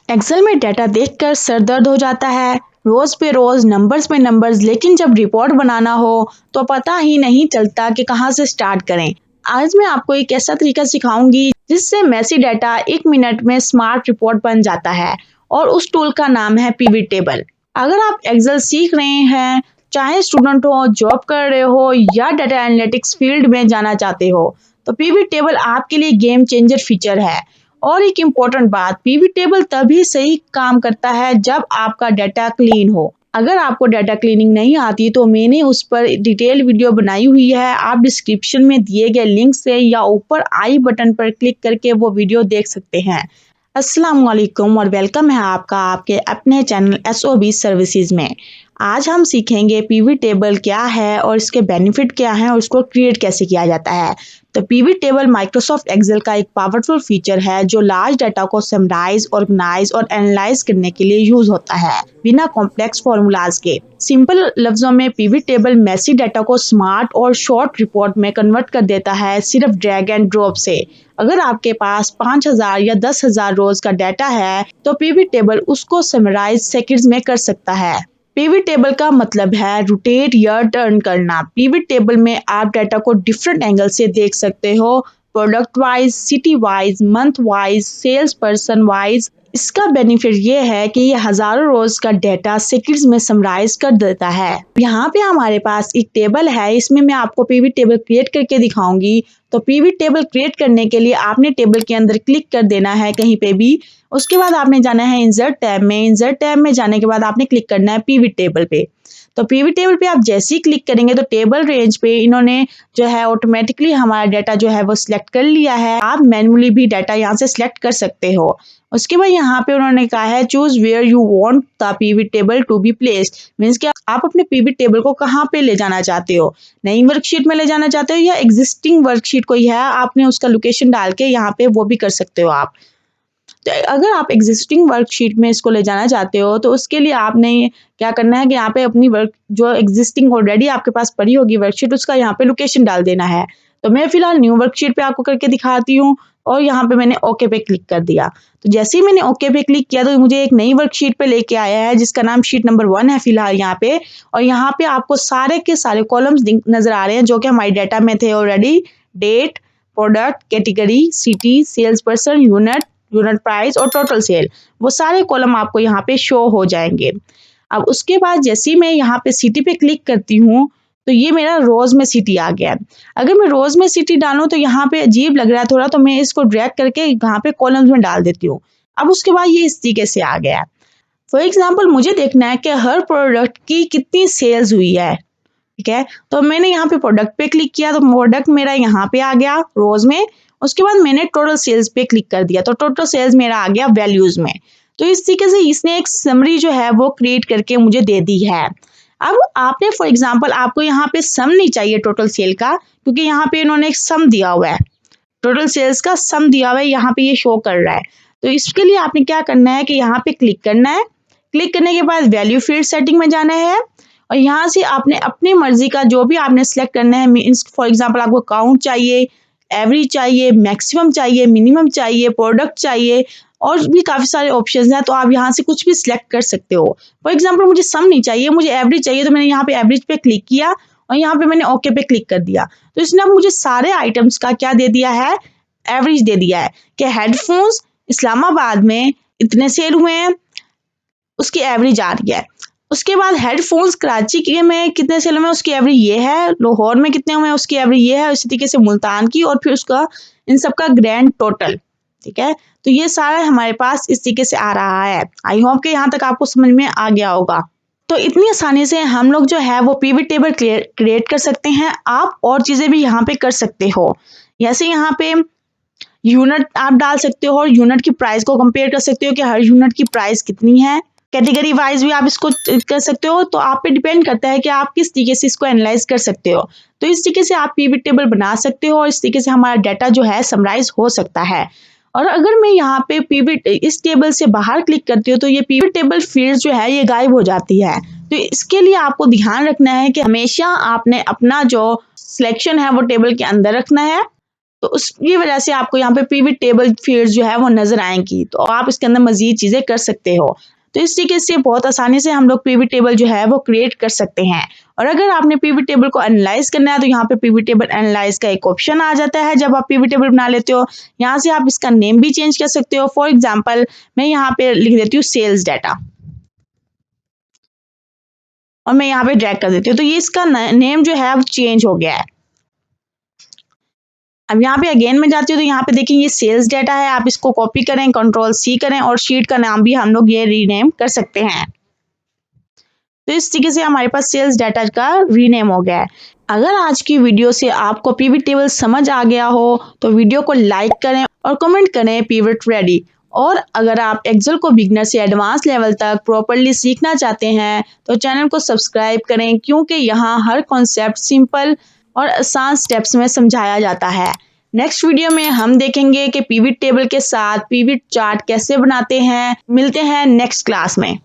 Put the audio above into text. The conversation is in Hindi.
एक्सेल में डाटा देखकर सर दर्द हो जाता है, रोज पे रोज नंबर्स पे नंबर्स, लेकिन जब रिपोर्ट बनाना हो तो पता ही नहीं चलता कि कहाँ से स्टार्ट करें। आज मैं आपको एक ऐसा तरीका सिखाऊंगी जिससे मैसी डाटा 1 मिनट में स्मार्ट रिपोर्ट बन जाता है, और उस टूल का नाम है पीवी टेबल। अगर आप एक्सेल सीख रहे हैं, चाहे स्टूडेंट हो, जॉब कर रहे हो या डाटा एनालिटिक्स फील्ड में जाना चाहते हो, तो पीवी टेबल आपके लिए गेम चेंजर फीचर है। और एक इम्पोर्टेंट बात, पीवी टेबल तभी सही काम करता है जब आपका डाटा क्लीन हो। अगर आपको डाटा क्लीनिंग नहीं आती तो मैंने उस पर डिटेल वीडियो बनाई हुई है, आप डिस्क्रिप्शन में दिए गए लिंक से या ऊपर आई बटन पर क्लिक करके वो वीडियो देख सकते हैं। अस्सलाम वालेकुम और वेलकम है आपका आपके अपने चैनल एसओबी सर्विसेज में। आज हम सीखेंगे पीवी टेबल क्या है और इसके बेनिफिट क्या हैं और उसको क्रिएट कैसे किया जाता है। तो पीवी टेबल माइक्रोसॉफ्ट एक्सेल का एक पावरफुल फीचर है जो लार्ज डाटा को समराइज, ऑर्गेनाइज और एनालाइज करने के लिए यूज होता है बिना कॉम्प्लेक्स फॉर्मूलाज के। सिंपल लफ्जों में पीवी टेबल मैसी डाटा को स्मार्ट और शॉर्ट रिपोर्ट में कन्वर्ट कर देता है सिर्फ ड्रैग एंड ड्रॉप से। अगर आपके पास 5000 या 10,000 रोज का डाटा है तो पीवी टेबल उसको समराइज सेकंड्स में कर सकता है। पीवी टेबल का मतलब है रोटेट या टर्न करना। पीवी टेबल में आप डाटा को डिफरेंट एंगल से देख सकते हो, product wise, city wise, month wise, sales person wise. इसका बेनिफिट ये है कि ये हजारों रोज का डाटा सेकंड्स में समराइज कर देता है। यहाँ पे हमारे पास एक टेबल है, इसमें मैं आपको पीवी टेबल क्रिएट करके दिखाऊंगी। तो पीवी टेबल क्रिएट करने के लिए आपने टेबल के अंदर क्लिक कर देना है कहीं पे भी। उसके बाद आपने जाना है इंसर्ट टैब में। इंसर्ट टैब में जाने के बाद आपने क्लिक करना है पीवी टेबल पे। तो पीवी टेबल पे आप जैसे ही क्लिक करेंगे तो टेबल रेंज पे इन्होंने जो है ऑटोमेटिकली हमारा डाटा जो है वो सिलेक्ट कर लिया है। आप मैन्युअली भी डाटा यहाँ से सिलेक्ट कर सकते हो। उसके बाद यहाँ पे उन्होंने कहा है choose where you want the PV table to be placed. Means कि आप अपने पीवी टेबल को कहाँ पे ले जाना चाहते हो, नई वर्कशीट में ले जाना चाहते हो या एग्जिस्टिंग वर्कशीट कोई है, आपने उसका लोकेशन डाल के यहाँ पे वो भी कर सकते हो आप। तो अगर आप एग्जिस्टिंग वर्कशीट में इसको ले जाना चाहते हो तो उसके लिए आपने क्या करना है कि यहाँ पे अपनी वर्क जो एग्जिस्टिंग ऑलरेडी आपके पास पड़ी होगी वर्कशीट, उसका यहाँ पे लोकेशन डाल देना है। तो मैं फिलहाल न्यू वर्कशीट पे आपको करके दिखाती हूँ और यहाँ पे मैंने ओके पे क्लिक कर दिया। तो जैसे ही मैंने ओके पे क्लिक किया तो मुझे एक नई वर्कशीट पे लेके आया है जिसका नाम शीट नंबर 1 है फिलहाल यहाँ पे। और यहाँ पे आपको सारे के सारे कॉलम्स नजर आ रहे हैं जो कि हमारे डाटा में थे already. Date, product, category, city, sales person, unit, unit price और टोटल सेल, वो सारे कॉलम आपको यहाँ पे शो हो जाएंगे। अब उसके बाद जैसे ही मैं यहाँ पे सिटी पे क्लिक करती हूँ तो ये मेरा रोज में सिटी आ गया है। अगर मैं रोज में सिटी डालूं तो यहाँ पे अजीब लग रहा है थोड़ा, तो मैं इसको ड्रैग करके यहाँ पे कॉलम्स में डाल देती हूँ। अब उसके बाद ये इस तरीके से आ गया है। फॉर एग्जाम्पल मुझे देखना है कि हर प्रोडक्ट की कितनी सेल्स हुई है, ठीक है। तो मैंने यहाँ पे प्रोडक्ट पे क्लिक किया तो प्रोडक्ट मेरा यहाँ पे आ गया रोज में। उसके बाद मैंने टोटल सेल्स पे क्लिक कर दिया तो टोटल सेल्स मेरा आ गया वैल्यूज में। तो इस तरीके से इसने एक समरी जो है वो क्रिएट करके मुझे दे दी है। अब आपने फॉर एग्जांपल आपको यहाँ पे सम नहीं चाहिए टोटल सेल का, क्योंकि यहाँ पे इन्होंने एक सम दिया हुआ है, टोटल सेल्स का सम दिया हुआ है, यहाँ पे ये शो कर रहा है। तो इसके लिए आपने क्या करना है कि यहाँ पे क्लिक करना है। क्लिक करने के बाद वैल्यू फील्ड सेटिंग में जाना है और यहाँ से आपने अपनी मर्जी का जो भी आपने सेलेक्ट करना है। मीन्स फॉर एग्जांपल आपको काउंट चाहिए, एवरेज चाहिए, मैक्सिमम चाहिए, मिनिमम चाहिए, प्रोडक्ट चाहिए, और भी काफ़ी सारे ऑप्शंस हैं। तो आप यहाँ से कुछ भी सिलेक्ट कर सकते हो। फॉर एग्जांपल मुझे सम नहीं चाहिए, मुझे एवरेज चाहिए, तो मैंने यहाँ पे एवरेज पे क्लिक किया और यहाँ पे मैंने ओके पे क्लिक कर दिया। तो इसने अब मुझे सारे आइटम्स का क्या दे दिया है, एवरेज दे दिया है कि हेडफोन्स इस्लामाबाद में इतने सेल हुए हैं, उसकी एवरेज आ रही है। उसके बाद हेडफोन्स कराची के में कितने सेल हुए, उसकी एवरेज ये है। लाहौर में कितने हुए, उसकी एवरेज ये है। इसी तरीके से मुल्तान की, और फिर उसका इन सब का ग्रैंड टोटल, ठीक है। तो ये सारा हमारे पास इस तरीके से आ रहा है। आई होप कि यहाँ तक आपको समझ में आ गया होगा। तो इतनी आसानी से हम लोग जो है वो पीवी टेबल क्रिएट कर सकते हैं। आप और चीजें भी यहाँ पे कर सकते हो, जैसे यहाँ पे यूनिट आप डाल सकते हो और यूनिट की प्राइस को कंपेयर कर सकते हो कि हर यूनिट की प्राइस कितनी है। कैटेगरी वाइज भी आप इसको कर सकते हो। तो आप पे डिपेंड करता है कि आप किस तरीके से इसको एनालाइज कर सकते हो। तो इस तरीके से आप पीवी टेबल बना सकते हो और इस तरीके से हमारा डाटा जो है समराइज हो सकता है। और अगर मैं यहाँ पे पीवी इस टेबल से बाहर क्लिक करती हूँ तो ये पीवी टेबल फील्ड जो है ये गायब हो जाती है। तो इसके लिए आपको ध्यान रखना है कि हमेशा आपने अपना जो सिलेक्शन है वो टेबल के अंदर रखना है। तो उसकी वजह से आपको यहाँ पे पिवट टेबल फील्ड जो है वो नजर आएंगी, तो आप इसके अंदर मजीद चीजें कर सकते हो। तो इस तरीके से बहुत आसानी से हम लोग पिवट टेबल जो है वो क्रिएट कर सकते हैं। और अगर आपने पिवट टेबल को एनालाइज करना है तो यहाँ पे पिवट टेबल एनालाइज का एक ऑप्शन आ जाता है। जब आप पिवट टेबल बना लेते हो, यहाँ से आप इसका नेम भी चेंज कर सकते हो। फॉर एग्जाम्पल मैं यहाँ पे लिख देती हूँ सेल्स डाटा और मैं यहाँ पे ड्रैग कर देती हूँ, तो ये इसका नेम जो है वो चेंज हो गया है। अब यहाँ पे अगेन में जाती हूँ तो यहाँ पे देखिए ये सेल्स डाटा है। आप इसको कॉपी करें, कंट्रोल-C करें और शीट का नाम भी हम लोग ये रीनेम कर सकते हैं। तो इस तरीके से हमारे पास सेल्स डाटा का रीनेम हो गया है। अगर आज की वीडियो से आपको पिवट टेबल समझ आ गया हो तो वीडियो को लाइक करें और कमेंट करें पिवट रेडी। और अगर आप एक्सेल को बिगनर से एडवांस लेवल तक प्रॉपर्ली सीखना चाहते हैं तो चैनल को सब्सक्राइब करें, क्योंकि यहाँ हर कॉन्सेप्ट सिंपल और आसान स्टेप्स में समझाया जाता है। नेक्स्ट वीडियो में हम देखेंगे कि पिवट टेबल के साथ पिवट चार्ट कैसे बनाते हैं। मिलते हैं नेक्स्ट क्लास में।